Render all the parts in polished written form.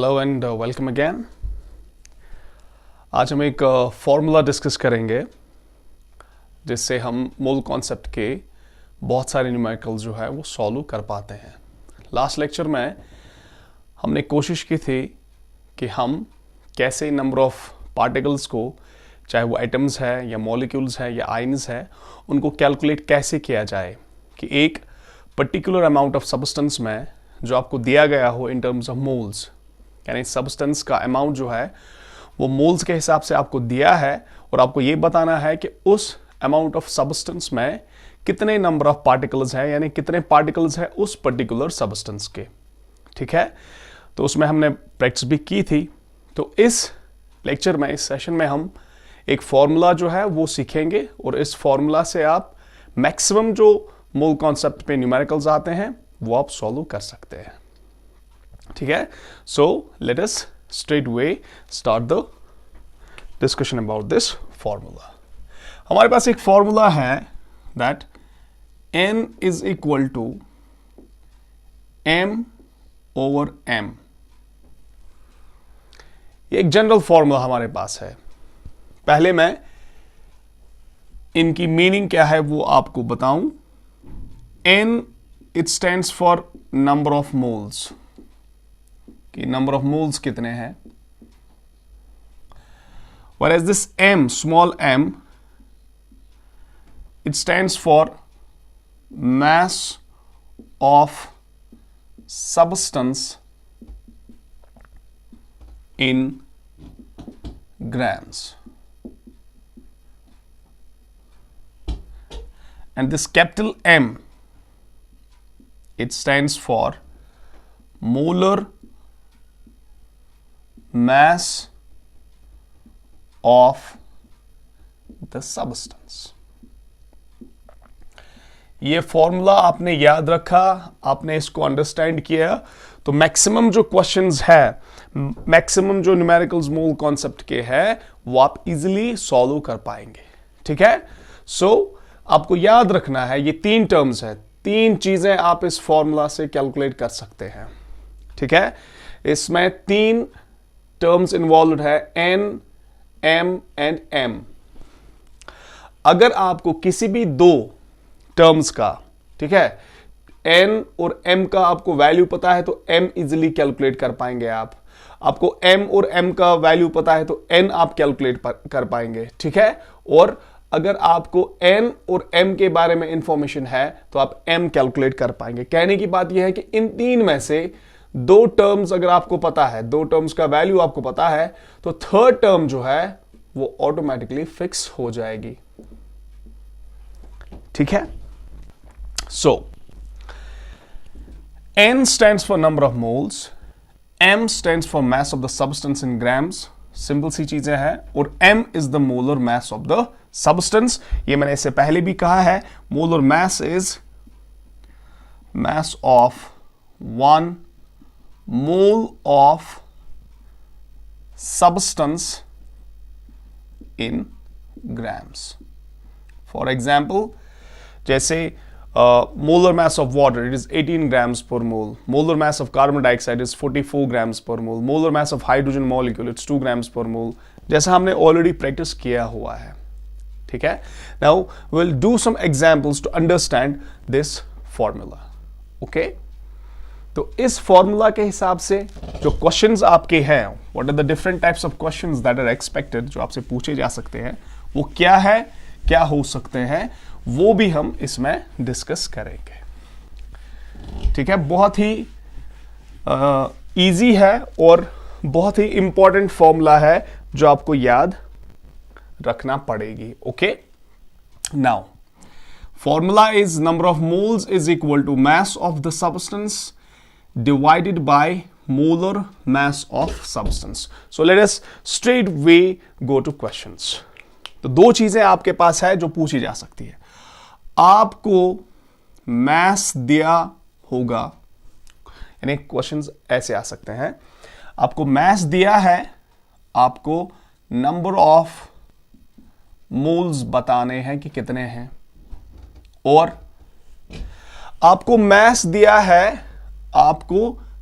Hello and welcome again. आज हम एक फॉर्मूला डिस्कस करेंगे जिससे हम मूल कॉन्सेप्ट के बहुत सारे न्यूमेरिकल्स जो है वो सॉल्व कर पाते हैं। लास्ट लेक्चर में हमने कोशिश की थी कि हम कैसे नंबर ऑफ पार्टिकल्स को, चाहे वो एटम्स है या मॉलिक्यूल्स है या आयन्स है, उनको कैलकुलेट कैसे किया जाए कि एक पर्टिकुलर अमाउंट ऑफ सब्सटेंस में जो आपको दिया गया हो इन टर्म्स ऑफ मोल्स, यानी सब्सटेंस का अमाउंट जो है वो मोल्स के हिसाब से आपको दिया है और आपको ये बताना है कि उस अमाउंट ऑफ सब्सटेंस में कितने नंबर ऑफ पार्टिकल्स हैं, यानी कितने पार्टिकल्स हैं उस पर्टिकुलर सब्सटेंस के। ठीक है, तो उसमें हमने प्रैक्टिस भी की थी। तो इस लेक्चर में, इस सेशन में हम एक फॉर्मूला जो है वो सीखेंगे और इस फॉर्मूला से आप मैक्सिमम जो मूल कॉन्सेप्ट पे न्यूमेरिकल्स आते हैं वो आप सॉल्व कर सकते हैं। ठीक है, so let us straight way start the discussion about this formula. हमारे पास एक फॉर्मूला है that n is equal to m over m। ये एक जनरल फॉर्मूला हमारे पास है। पहले मैं इनकी मीनिंग क्या है वो आपको बताऊं। n it stands for number of moles, कि नंबर ऑफ मोल्स कितने हैं। whereas this m, small m, it stands for mass of substance in grams, and this capital M, it stands for molar mass of the substance। ये formula आपने याद रखा, आपने इसको understand किया, तो मैक्सिमम जो क्वेश्चंस है, मैक्सिमम जो न्यूमेरिकल्स मूल कॉन्सेप्ट के हैं वो आप इजीली सॉल्व कर पाएंगे। ठीक है, सो आपको याद रखना है ये तीन टर्म्स है, तीन चीजें आप इस फॉर्मूला से कैलकुलेट कर सकते हैं। ठीक है, इसमें तीन टर्म्स इन्वॉल्व है, n, m एंड m। अगर आपको किसी भी दो टर्म्स का, ठीक है, n और m का आपको वैल्यू पता है तो m इजीली कैलकुलेट कर पाएंगे आप। आपको m और m का वैल्यू पता है तो n आप कैलकुलेट कर पाएंगे। ठीक है, और अगर आपको n और m के बारे में इंफॉर्मेशन है तो आप m कैलकुलेट कर पाएंगे। कहने की बात यह है कि इन तीन में से दो टर्म्स अगर आपको पता है, दो टर्म्स का वैल्यू आपको पता है, तो थर्ड टर्म जो है वो ऑटोमेटिकली फिक्स हो जाएगी। ठीक है, so n stands for number of moles, m stands for mass of the substance in grams, simple सी चीजें हैं, और m is the molar mass of the substance. ये मैंने इससे पहले भी कहा है, molar mass is mass of 1 mole of substance in grams। For example, जैसे molar mass of water, it is 18 grams per mole. Molar mass of carbon dioxide is 44 grams per mole. Molar mass of hydrogen molecule, it's 2 grams per mole, जैसा हमने already practice किया हुआ है। ठीक है, now we'll do some examples to understand this formula। okay? तो इस formula के हिसाब से जो क्वेश्चंस आपके हैं, what are the different types of questions that are expected, जो आपसे पूछे जा सकते हैं, वो क्या है, क्या हो सकते हैं, वो भी हम इसमें डिस्कस करेंगे। ठीक है, बहुत ही इजी है और बहुत ही इंपॉर्टेंट फॉर्मूला है जो आपको याद रखना पड़ेगी। Okay, now formula is number of moles is equal to mass of the substance divided by molar mass of substance। So let us straight way go to questions। तो दो चीजें आपके पास है जो पूछी जा सकती है। आपको mass दिया होगा, यानी क्वेश्चंस ऐसे आ सकते हैं, आपको mass दिया है, आपको number of moles बताने हैं कि कितने हैं, और आपको mass दिया है, आपको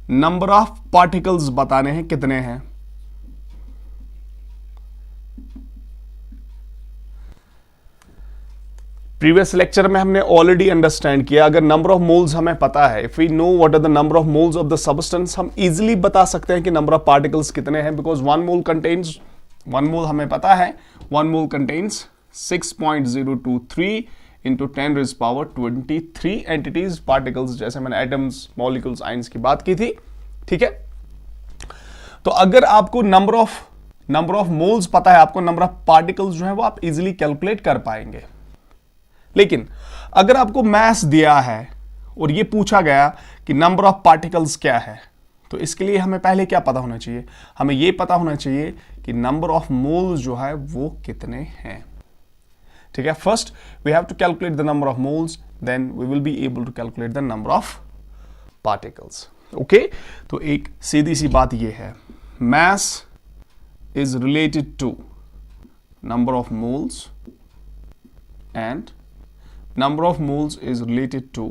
नंबर ऑफ पार्टिकल्स बताने हैं कितने हैं। प्रीवियस लेक्चर में हमने ऑलरेडी अंडरस्टैंड किया, अगर नंबर ऑफ मोल्स हमें पता है, if we know what are the number of moles of the substance, हम इजीली बता सकते हैं कि नंबर ऑफ पार्टिकल्स कितने हैं, बिकॉज वन मोल हमें पता है, one mole contains 6.023 into 10⁻23 entities, particles, जैसे मैंने एटम्स, मॉलिक्यूल्स, आयंस की बात की थी। ठीक है, तो अगर आपको नंबर ऑफ मोल्स पता है, आपको नंबर ऑफ पार्टिकल्स जो है वो आप इजीली कैलकुलेट कर पाएंगे। लेकिन अगर आपको मास दिया है और ये पूछा गया कि नंबर ऑफ पार्टिकल्स क्या है, तो इसके लिए हमें पहले क्या पता होना चाहिए, हमें ये पता होना चाहिए कि नंबर ऑफ मोल्स जो है वो कितने हैं। ठीक है, first we have to calculate the number of moles, then we will be able to calculate the number of particles. Okay, तो एक सीधी सी बात ये है, mass is related to number of moles and number of moles is related to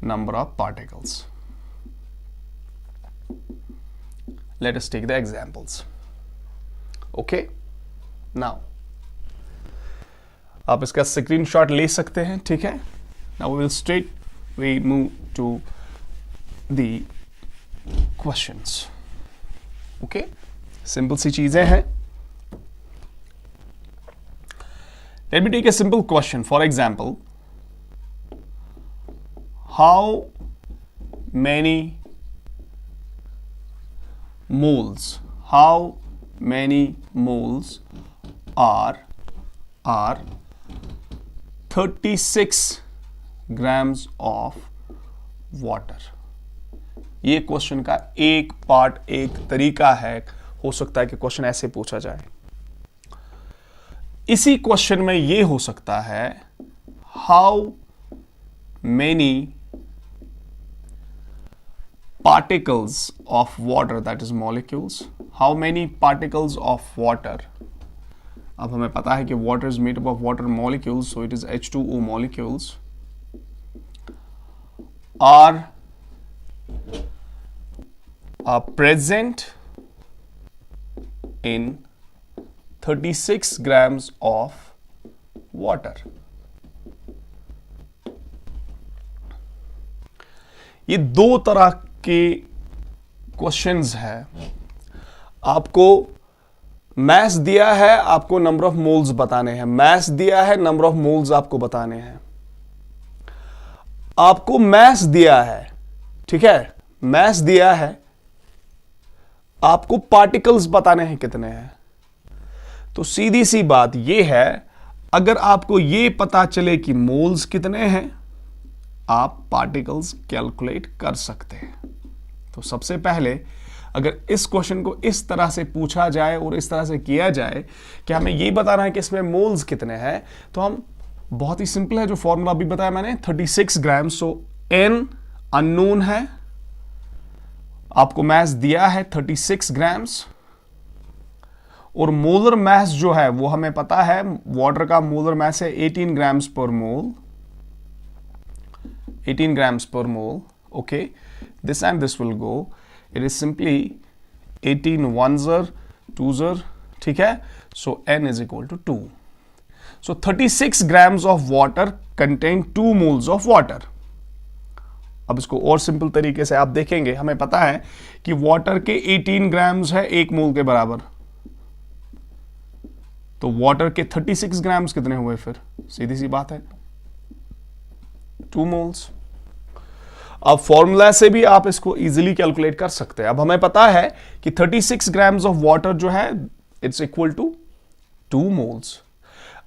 number of particles. Let us take the examples. Okay, now आप इसका screenshot ले सकते हैं। ठीक है, now we will straight we move to the questions. Okay, simple सी चीजें हैं। Let me take a simple question. For example, how many moles are 36 grams of water? ये क्वेश्चन का एक पार्ट, एक तरीका है, हो सकता है कि क्वेश्चन ऐसे पूछा जाए। इसी क्वेश्चन में यह हो सकता है, how many particles of water, that is molecules, how many particles of water, अब हमें पता है कि water is made up of water molecules, so it is H2O molecules, are present in 36 grams of water. ये दो तरह के questions है। आपको मास दिया है, आपको नंबर ऑफ मोल्स बताने हैं। मास दिया है, नंबर ऑफ मोल्स आपको बताने हैं। आपको मास दिया है, ठीक है, मास दिया है, आपको पार्टिकल्स बताने हैं कितने हैं। तो सीधी सी बात यह है, अगर आपको यह पता चले कि मोल्स कितने हैं, आप पार्टिकल्स कैलकुलेट कर सकते हैं। तो सबसे पहले अगर इस क्वेश्चन को इस तरह से पूछा जाए और इस तरह से किया जाए कि हमें यह बताना है कि इसमें मोल्स कितने हैं, तो हम बहुत ही सिंपल है, जो फॉर्मूला अभी बताया मैंने, 36 ग्राम। सो एन अननोन है, आपको मास दिया है 36 ग्राम्स, और मोलर मास जो है वो हमें पता है, वाटर का मोलर मास है 18 ग्राम्स पर मोल, 18 grams per mole. Okay, this and this will go. It is simply 18 ones are 2s are, ठीक है, so n is equal to 2. So 36 grams of water contain 2 moles of water. अब इसको और simple तरीके से आप देखेंगे, हमें पता है कि वाटर के 18 ग्राम्स है 1 मोल के बराबर, तो वाटर के 36 ग्राम्स कितने हुए? फिर सीधी सी बात है, 2 मोल्स। अब फॉर्मूला से भी आप इसको इजीली कैलकुलेट कर सकते हैं। अब हमें पता है कि 36 ग्राम्स ऑफ वाटर जो है इट्स इक्वल टू 2 मोल्स।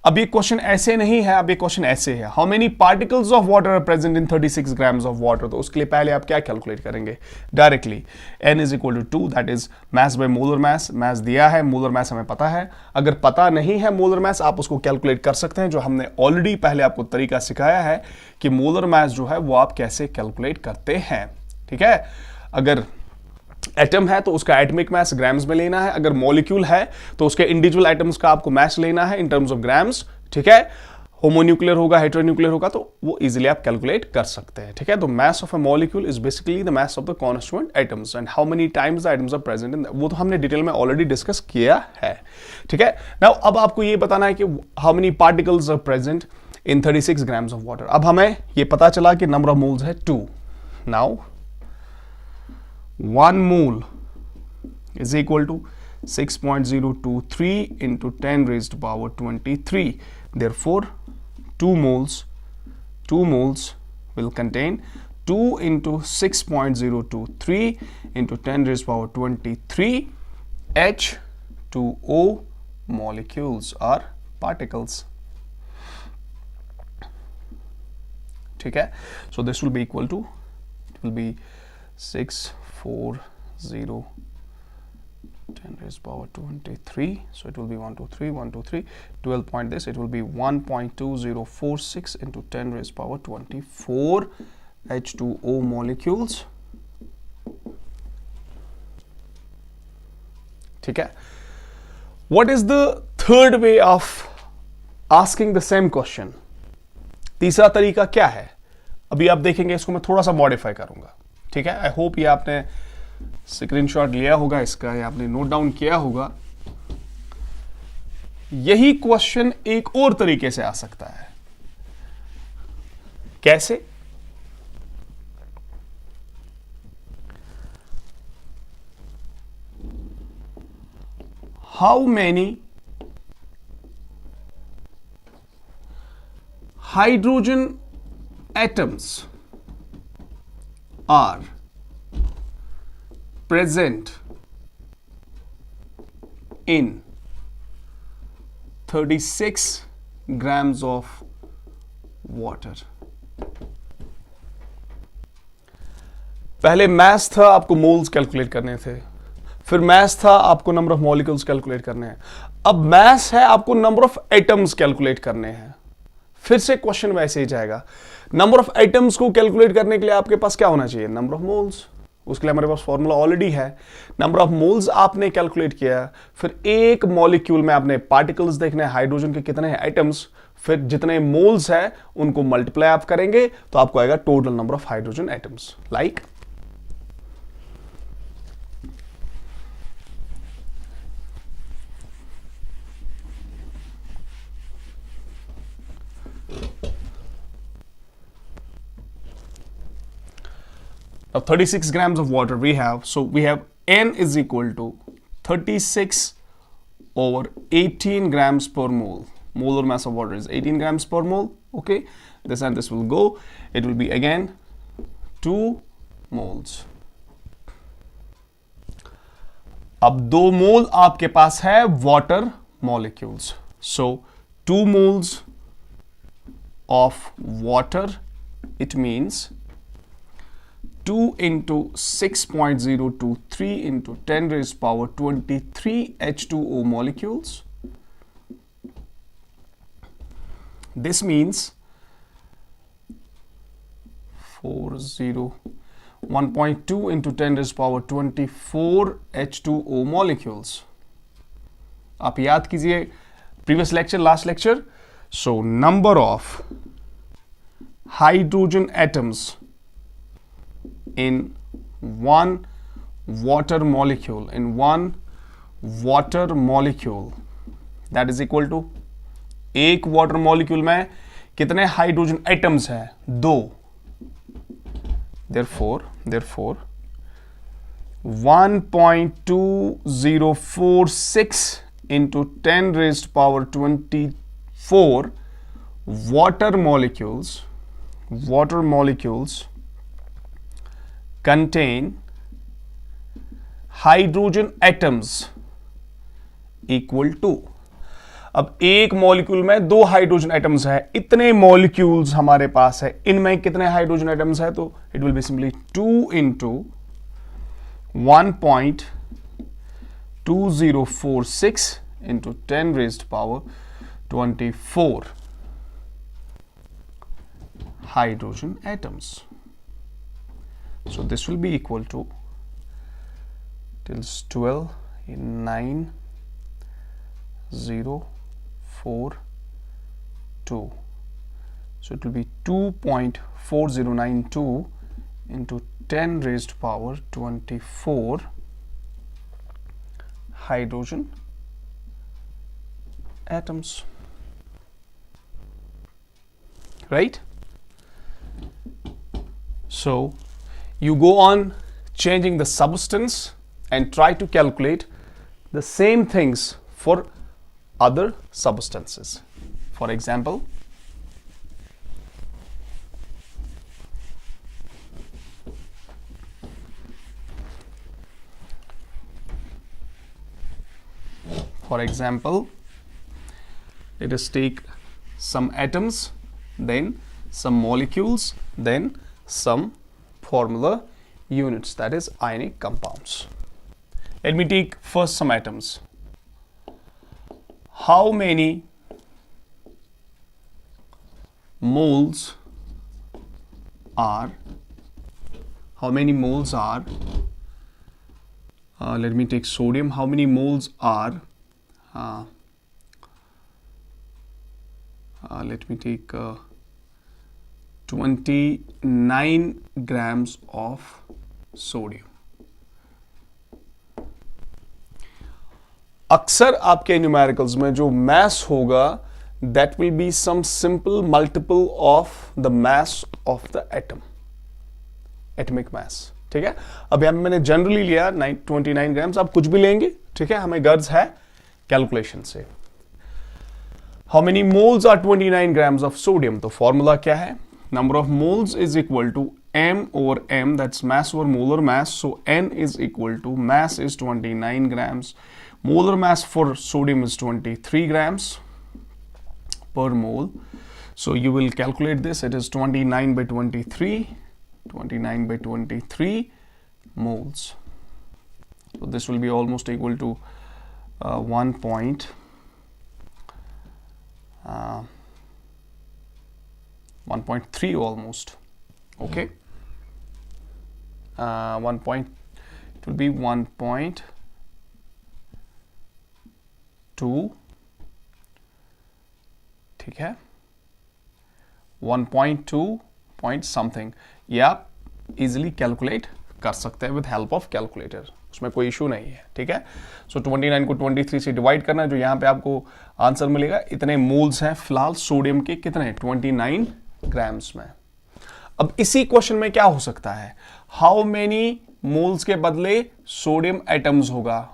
अब ये क्वेश्चन ऐसे नहीं है, अब ये क्वेश्चन ऐसे है, how many particles of water are present in 36 grams of water. तो उसके लिए पहले आप क्या कैलकुलेट करेंगे? Directly n is equal to 2, that is mass by molar mass. Mass दिया है, मोलर मास हमें पता है। अगर पता नहीं है मोलर मास, आप उसको कैलकुलेट कर सकते हैं, जो हमने ऑलरेडी पहले आपको तरीका सिखाया है कि मोलर मास जो है वो आप कैसे कैलकुलेट करते हैं। ठीक है, अगर एटम है तो उसका एटॉमिक मास ग्राम्स में लेना है, अगर मॉलिक्यूल है तो उसके इंडिविजुअल एटम्स का आपको मास लेना है इन टर्म्स ऑफ ग्राम्स। ठीक है, होमोन्यूक्लियर होगा, हेटेरोन्यूक्लियर होगा, तो वो इजीली आप कैलकुलेट कर सकते हैं, ठीक है। तो mass of a molecule is basically the mass of the constituent atoms and how many times the atoms are present in, वो तो हमने डिटेल में ऑलरेडी डिस्कस किया है, ठीक है। नाउ अब आपको ये बताना है कि how many particles are present in 36 grams of water. अब हमें ये पता चला कि नंबर ऑफ मोल्स है 2। Now 1 mole is equal to 6.023 into 10 raised to power 23. Therefore, 2 moles will contain 2 into 6.023 into 10 raised to power 23 H2O molecules or particles. ठीक है, so this will be equal to, it will be 640 10 raised power 23, so it will be 1 2 3 1 2 3 12 point this, it will be 1.2046 into 10 raised power 24 H2O molecules, ठीक है। What is the third way of asking the same question? तीसरा तरीका क्या है, अभी आप देखेंगे, इसको मैं थोड़ा सा मॉडिफाई करूंगा, ठीक है। आई होप ये आपने स्क्रीनशॉट लिया होगा इसका, या आपने नोट डाउन किया होगा। यही क्वेश्चन एक और तरीके से आ सकता है। कैसे? How many hydrogen atoms are present in 36 grams of water? पहले मैथ्स था, आपको मोल्स कैलकुलेट करने थे, फिर मैथ्स था, आपको नंबर ऑफ मॉलिक्यूल्स कैलकुलेट करने हैं, अब मैथ्स है, आपको नंबर ऑफ एटम्स कैलकुलेट करने हैं। फिर से क्वेश्चन वैसे ही जाएगा। नंबर ऑफ एटम्स को कैलकुलेट करने के लिए आपके पास क्या होना चाहिए? Number of moles. उसके लिए हमारे पास फॉर्मूला ऑलरेडी है। नंबर ऑफ मोल्स आपने कैलकुलेट किया, फिर एक मॉलिक्यूल में आपने पार्टिकल्स देखने, हाइड्रोजन के कितने हैं एटम्स, फिर जितने मोल्स है उनको मल्टीप्लाई आप करेंगे तो आपको आएगा total number of hydrogen atoms. Like now 36 grams of water we have, so we have N is equal to 36 over 18 grams per mole. Molar mass of water is 18 grams per mole. Okay, this and this will go, it will be again 2 moles. अब 2 मोल आपके पास है water molecules, so 2 moles of water, it means 2 into 6.023 into 10 raised power 23 H2O molecules. This means 1.2 into 10 raised power 24 H2O molecules. आप याद कीजिए previous lecture, last lecture. So number of hydrogen atoms in one water molecule, that is equal to, एक water molecule में कितने hydrogen atoms हैं? 2। therefore 1.2046 into 10 raised power 24 water molecules contain hydrogen atoms equal to, अब एक molecule में 2 hydrogen atoms है, इतने molecules हमारे पास है, इनमें कितने हाइड्रोजन एटम्स है? तो it will be simply 2 into 1.2046 into 10 raised power 24 hydrogen atoms. So this will be equal to, till 12 in 9 0 4 2 So it will be 2.4092 into 10 raised to power 24 hydrogen atoms. Right? So you go on changing the substance and try to calculate the same things for other substances. For example, let us take some atoms, then some molecules, then some formula units, that is ionic compounds. Let me take first some atoms. How many moles are let me take sodium. How many moles are let me take 29 grams of sodium. अक्सर आपके numericals में जो mass होगा that will be some simple multiple of the mass of the atom, atomic mass. ठीक है, अब यहां मैंने जनरली लिया 29 ग्राम्स, आप कुछ भी लेंगे. ठीक है, हमें गर्ज है कैलकुलेशन से. How many moles are 29 grams of sodium? तो फॉर्मूला क्या है? Number of moles is equal to m over m, that's mass over molar mass. So n is equal to, mass is 29 grams, molar mass for sodium is 23 grams per mole. So you will calculate this. It is 29 by 23 moles. So this will be almost equal to 1.3 almost. Okay, it will be 1.2. ठीक है, 1.2 point something. ये आप easily calculate कर सकते हैं with help of calculator, उसमें कोई issue नहीं है. ठीक है, सो 29 को 23 से डिवाइड करना, जो यहाँ पे आपको आंसर मिलेगा. इतने मोल्स हैं फिलहाल सोडियम के, कितने? 29 ग्राम्स में. अब इसी क्वेश्चन में क्या हो सकता है? हाउ मेनी मोल्स के बदले सोडियम एटम्स होगा,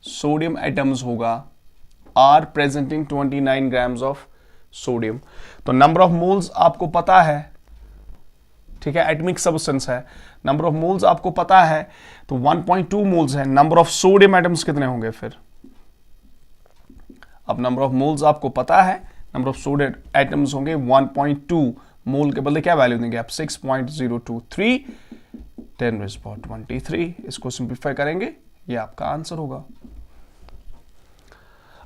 सोडियम एटम्स होगा are presenting 29 grams of sodium. तो नंबर ऑफ मोल्स आपको पता है. ठीक है, एटॉमिक सब्सटेंस है, नंबर ऑफ मोल्स आपको पता है, तो 1.2 मोल्स है. नंबर ऑफ सोडियम एटम्स कितने होंगे फिर? अब नंबर ऑफ मोल्स आपको पता है, नंबर ऑफ सोडियम एटम्स होंगे 1.2. मोल के बदले क्या वैल्यू देंगे आप? 6.023 10⁻23. इसको सिंप्लीफाई करेंगे, ये आपका आंसर होगा.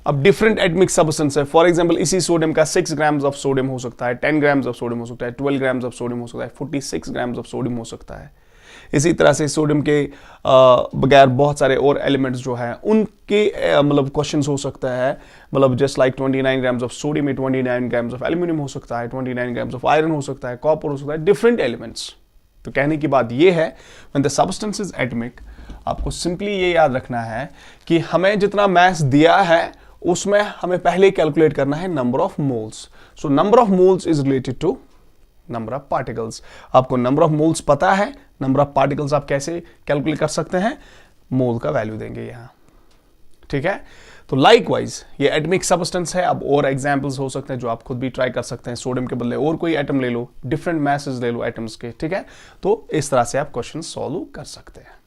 अब डिफरेंट एटॉमिक सब्सटेंस है. फॉर एग्जांपल इसी सोडियम का 6 ग्राम्स ऑफ सोडियम हो सकता है, 10 ग्राम्स ऑफ सोडियम हो सकता है, 12 ग्राम्स ऑफ सोडियम हो सकता है, 46 ग्राम्स ऑफ सोडियम हो सकता है. इसी तरह से सोडियम के बगैर बहुत सारे और एलिमेंट्स जो है उनके मतलब क्वेश्चंस हो सकता है. मतलब just like 29 grams of sodium में 29 ग्राम्स ऑफ एल्यूमिनियम हो सकता है, 29 ग्राम्स ऑफ आयरन हो सकता है, कॉपर हो सकता है, डिफरेंट एलिमेंट्स. तो कहने की बात ये है, when the substance is atomic, आपको सिंपली ये याद रखना है कि हमें जितना मास दिया है उसमें हमें पहले कैलकुलेट करना है number of moles. So number of moles is related to number of particles. आपको नंबर ऑफ मोल्स पता है, नंबर ऑफ पार्टिकल्स आप कैसे कैलकुलेट कर सकते हैं? मोल का वैल्यू देंगे यहां. ठीक है, तो लाइकवाइज ये एटॉमिक सब्सटेंस है. अब और एग्जांपल्स हो सकते हैं जो आप खुद भी ट्राई कर सकते हैं. सोडियम के बदले और कोई एटम ले लो, डिफरेंट मैसेज ले लो एटम्स के. ठीक है, तो इस तरह से आप क्वेश्चन सॉल्व कर सकते हैं.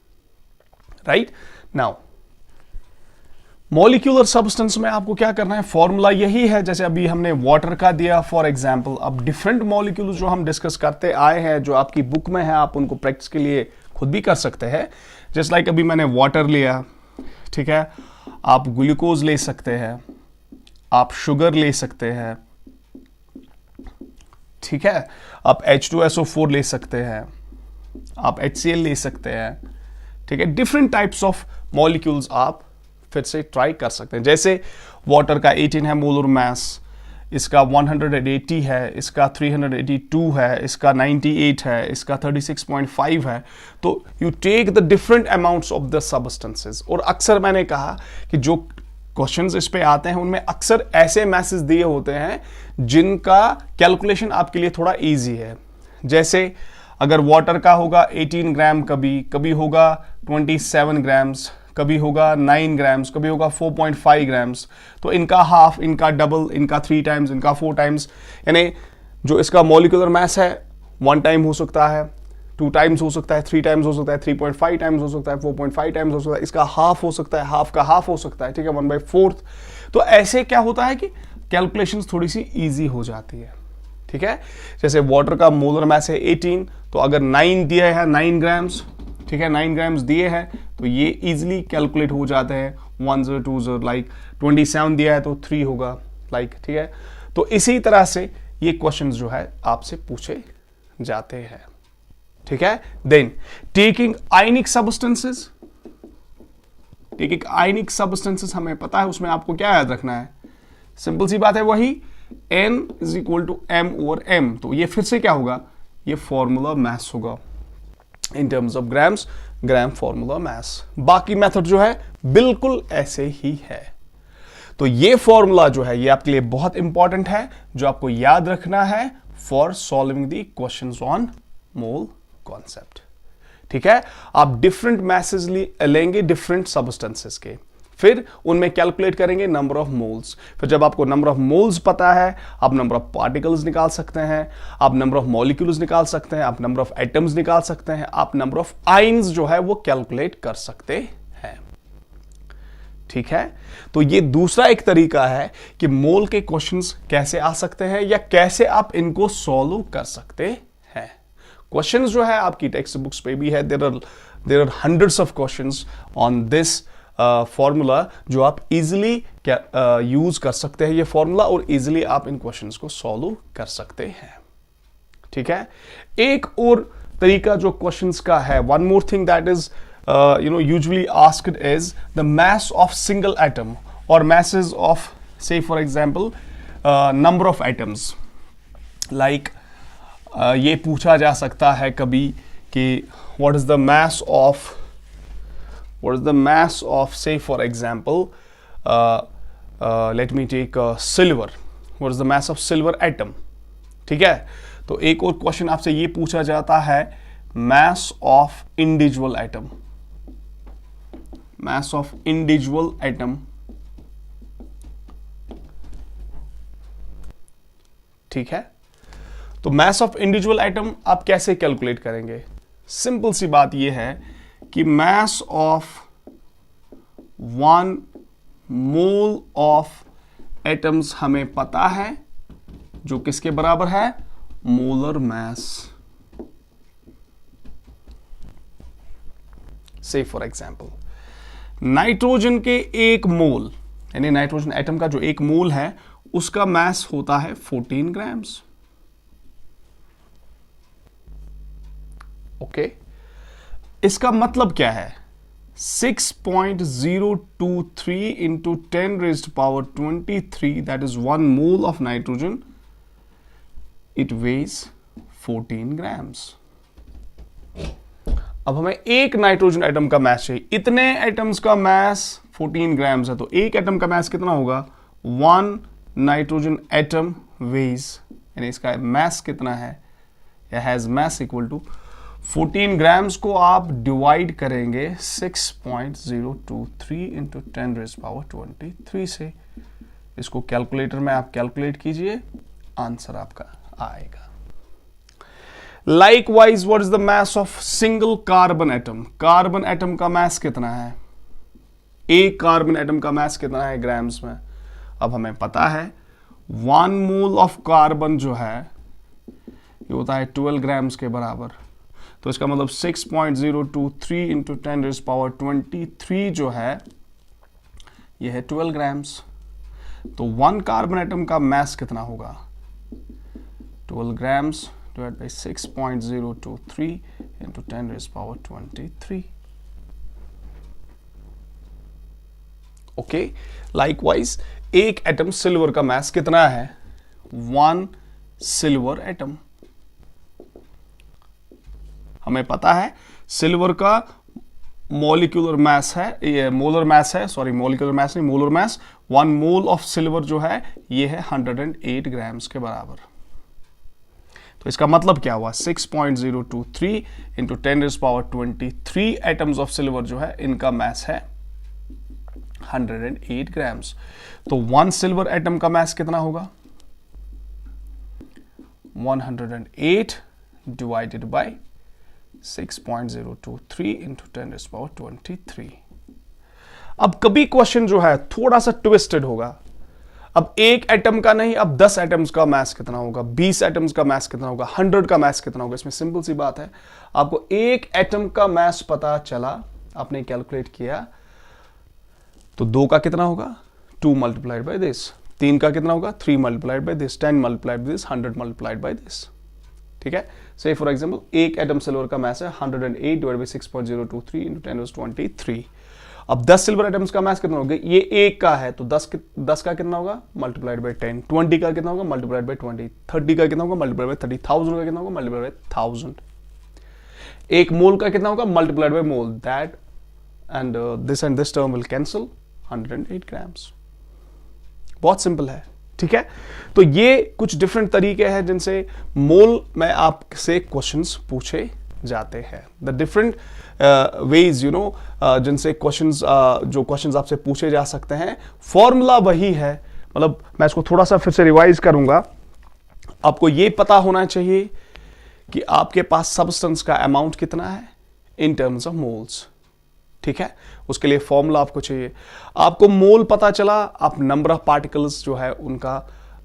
राइट नाउ मॉलिक्यूलर सब्सटेंस में आपको क्या करना है? फॉर्मूला यही है जैसे अभी हमने वाटर का दिया फॉर एग्जांपल. अब डिफरेंट मॉलिक्यूल्स जो हम डिस्कस करते आए हैं, जो आपकी बुक में है, आप उनको प्रैक्टिस के लिए खुद भी कर सकते हैं. जस्ट लाइक अभी मैंने वाटर लिया. ठीक है, आप ग्लूकोज ले सकते हैं, आप शुगर ले सकते हैं. ठीक है, आप H2SO4 ले सकते हैं, आप HCl ले सकते हैं. ठीक है, डिफरेंट टाइप्स ऑफ मॉलिक्यूल्स आप फिर से ट्राई कर सकते हैं. जैसे वाटर का 18 है मोलर मास, इसका 180 है, इसका 382 है, इसका 98 है, इसका 36.5 है। तो you take the different amounts of the substances. और अक्सर मैंने कहा कि जो क्वेश्चंस इस पे आते हैं उनमें अक्सर ऐसे मैसेज दिए होते हैं जिनका कैलकुलेशन आपके लिए थोड़ा इजी है। जैसे अगर वाटर का होगा 18 ग्राम, कभी होगा 27 ग्राम्स, कभी होगा 9 ग्राम्स, कभी होगा 4.5 ग्राम्स। तो इनका हाफ, इनका डबल, इनका 3 टाइम्स, इनका 4 टाइम्स, यानी जो इसका मॉलिक्यूलर मास है 1 टाइम हो सकता है, 2 टाइम्स हो सकता है, 3 टाइम्स हो सकता है, 3.5 टाइम्स हो सकता है, 4.5 टाइम्स हो सकता है, इसका हाफ हो सकता है, हाफ का हाफ हो सकता है, ठीक है, 1/4। तो ऐसे क्या होता है कि कैलकुलेशंस थोड़ी सी इजी हो जाती है, ठीक है। जैसे वाटर का मोलर मास है 18, तो अगर 9 दिया है 9 ग्राम्स, ठीक है, 9 ग्राम्स दिए हैं तो ये इजीली कैलकुलेट हो जाते हैं 1 0 2 0, लाइक 27 दिया है तो 3 होगा, लाइक, ठीक है। तो इसी तरह से ये क्वेश्चंस जो है आपसे पूछे जाते हैं, ठीक है। देन टेकिंग आयनिक सब्सटेंसेस, आयनिक सब्सटेंसेस हमें पता है, उसमें आपको क्या याद रखना है, सिंपल सी बात है, वही N is equal to M/M। तो ये फिर से क्या होगा, ये फॉर्मूला मास होगा in terms of grams, gram formula mass. बाकी मेथड जो है बिल्कुल ऐसे ही है। तो ये फॉर्मूला जो है ये आपके लिए बहुत इंपॉर्टेंट है, जो आपको याद रखना है for solving the questions on mole concept, ठीक है। आप डिफरेंट मैसेज लेंगे डिफरेंट सब्सटेंसेस के, फिर उनमें कैलकुलेट करेंगे नंबर ऑफ मोल्स। फिर जब आपको नंबर ऑफ मोल्स पता है, आप नंबर ऑफ पार्टिकल्स निकाल सकते हैं, आप नंबर ऑफ मॉलिक्यूल्स निकाल सकते हैं, आप नंबर ऑफ एटम्स निकाल सकते हैं, आप नंबर ऑफ आयंस जो है वो कैलकुलेट कर सकते हैं, ठीक है। तो ये दूसरा एक तरीका है कि मोल के क्वेश्चंस कैसे आ सकते हैं या कैसे आप इनको सॉल्व कर सकते हैं। क्वेश्चंस जो है आपकी टेक्स्ट बुक्स पे भी है, there are hundreds of questions on this formula, जो आप इजीली यूज कर सकते हैं ये फॉर्मूला, और इजीली आप इन क्वेश्चंस को सॉल्व कर सकते हैं, ठीक है। एक और तरीका जो क्वेश्चंस का है, one more thing that is usually asked is the mass of single atom or masses of, say for example, number of atoms, like ये पूछा जा सकता है कभी कि what is the mass of say for example, let me take silver, what is the mass of silver atom, ठीक है। तो एक और क्वेश्चन आपसे ये पूछा जाता है mass of individual atom, mass of individual atom, ठीक है। तो mass of individual atom आप कैसे कैलकुलेट करेंगे, सिंपल सी बात यह है कि mass of 1 mole of atoms हमें पता है, जो किसके बराबर है, मोलर mass। से फॉर एग्जाम्पल नाइट्रोजन के 1 मोल, यानी नाइट्रोजन एटम का जो 1 मोल है उसका मास होता है 14 ग्राम्स, ओके। इसका मतलब क्या है, 6.023 into 10 raised to power 23, that is 1 mole of nitrogen, it weighs 14 grams। अब हमें एक नाइट्रोजन एटम का मास चाहिए, इतने एटम्स का मास 14 ग्राम्स है, तो एक एटम का मास कितना होगा, 1 नाइट्रोजन एटम वेज, यानी इसका मास कितना है, has mass equal to 14 grams को आप डिवाइड करेंगे 6.023 इंटू 10 रेज़ पावर 23 से। इसको कैलकुलेटर में आप कैलकुलेट कीजिए, आंसर आपका आएगा। Likewise, what is the mass of single carbon atom? Carbon atom का मास कितना है, एक कार्बन एटम का मास कितना है ग्राम्स में। अब हमें पता है 1 मोल ऑफ कार्बन जो है ये होता है 12 ग्राम्स के बराबर, तो इसका मतलब 6.023 इंटू 10 रेज़ पावर 23 जो है ये है 12 ग्राम्स। तो 1 कार्बन एटम का मास कितना होगा, 12 grams divided by 6.023 into 10 raised power 23, okay. Likewise एक एटम सिल्वर का मास कितना है, 1 सिल्वर एटम। हमें पता है सिल्वर का मॉलिक्यूलर मैस है, ये मोलर मैस है, सॉरी मॉलिक्यूलर मैस नहीं, molar mass. 1 mole of silver जो है ये है 108 ग्राम्स के बराबर। तो इसका मतलब क्या हुआ, 6.023 इंटू 10⁻23 एटम्स ऑफ सिल्वर जो है इनका मैस है 108 ग्राम्स। तो 1 सिल्वर एटम का मैस कितना होगा, 108 डिवाइडेड बाय 6.023 इंटू 10⁻23। अब कभी क्वेश्चन जो है थोड़ा सा ट्विस्टेड होगा। अब एक एटम का नहीं, अब 10 एटम्स का मैस कितना होगा, 20 एटम्स का मैस कितना होगा, 100 का मैस कितना होगा। इसमें सिंपल सी बात है, आपको एक एटम का मैस पता चला, आपने कैलकुलेट किया, तो 2 का कितना होगा, 2 मल्टीप्लाइड बाय दिस। 3 का कितना होगा, 3 multiplied by this. 10 multiplied by this, 100 multiplied by this. ठीक है, से फॉर एग्जांपल एक एटम सिल्वर का मैस है 108 डिवाइड बाय 6.023 इंटू 10⁻23। अब 10 सिल्वर एटम्स का मैस कितना होगा, ये एक का है तो 10 का कितना होगा, मल्टीप्लाइड बाय 10। 20 का कितना होगा, मल्टीप्लाइड बाय 20। 30 का कितना होगा, मल्टीप्लाइड बाय 30। 1000 का कितना होगा, मल्टीप्लाइड बाय 1000। एक मोल का कितना होगा, multiplied by mole, that and this term will cancel, 108 grams. बहुत सिंपल है। ठीक है, तो ये कुछ डिफरेंट तरीके हैं जिनसे मोल में आपसे क्वेश्चंस पूछे जाते हैं। द डिफरेंट वेज जिनसे क्वेश्चंस जो क्वेश्चंस आपसे पूछे जा सकते हैं, फॉर्मूला वही है। मतलब मैं इसको थोड़ा सा फिर से रिवाइज करूंगा। आपको ये पता होना चाहिए कि आपके पास सब्सटेंस का अमाउंट कितना है इन टर्म्स ऑफ मोल्स। ठीक है, उसके लिए फॉर्मूला आपको चाहिए। आपको मोल पता चला, आप नंबर ऑफ पार्टिकल्स जो है उनका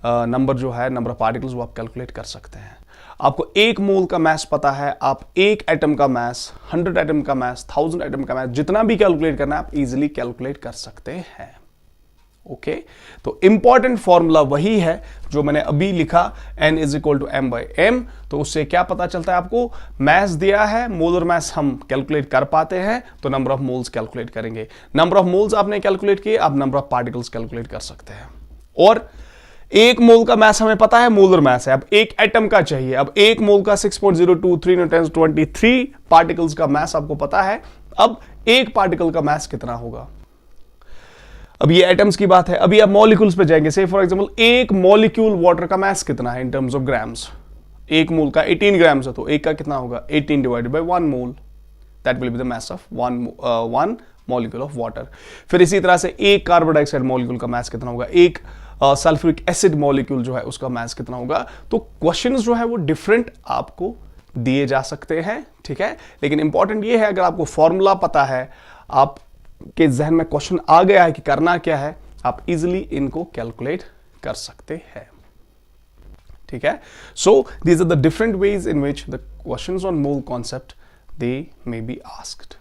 नंबर ऑफ पार्टिकल्स वो आप कैलकुलेट कर सकते हैं। आपको एक मोल का मैस पता है, आप एक एटम का मैस, 100 एटम का मैस, 1000 एटम का मैस, जितना भी कैलकुलेट करना है आप इजीली कैलकुलेट कर सकते हैं। ओके, तो इंपॉर्टेंट फॉर्मूला वही है जो मैंने अभी लिखा, n is equal to m/m। तो उससे क्या पता चलता है, आपको मैस दिया है, मोलर मैस हम कैलकुलेट कर पाते हैं, तो नंबर ऑफ मोल्स कैलकुलेट करेंगे। नंबर ऑफ मोल्स आपने कैलकुलेट किए, आप नंबर ऑफ पार्टिकल्स कैलकुलेट कर सकते हैं। और एक मोल का मैस हमें पता है, मोलर मैस है। अब एक एटम का चाहिए, अब एक मोल का 6.023 × 10⁻23 पार्टिकल्स का मैस आपको पता है। अब एक पार्टिकल का मैस कितना होगा, अब ये एटम्स की बात है। अभी आप मॉलिक्यूल्स पे जाएंगे। से फॉर एग्जांपल एक मॉलिक्यूल वाटर का मैस कितना है इन टर्म्स ऑफ ग्राम्स, एक मोल का 18 ग्राम्स है, तो एक का कितना होगा, 18 divided by 1 mole, that will be the mass of one molecule of water. फिर इसी तरह से एक कार्बन डाइऑक्साइड मॉलिक्यूल का मैस कितना होगा, एक सल्फ्यूरिक एसिड मॉलिक्यूल जो है उसका मैस कितना होगा। तो क्वेश्चंस जो है वो डिफरेंट आपको दिए जा सकते हैं। ठीक है, लेकिन इंपॉर्टेंट ये है, अगर आपको फॉर्मूला पता है, आप के जहन में क्वेश्चन आ गया है कि करना क्या है, आप इजीली इनको कैलकुलेट कर सकते हैं। ठीक है, so these are the different ways in which the questions on mole concept they may be asked.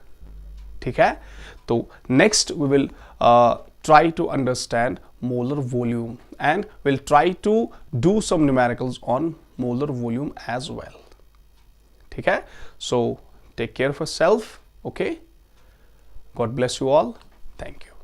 ठीक है, तो next we will try to understand molar volume and we'll try to do some numericals on molar volume as well. ठीक है, so take care of yourself. Okay, God bless you all. Thank you.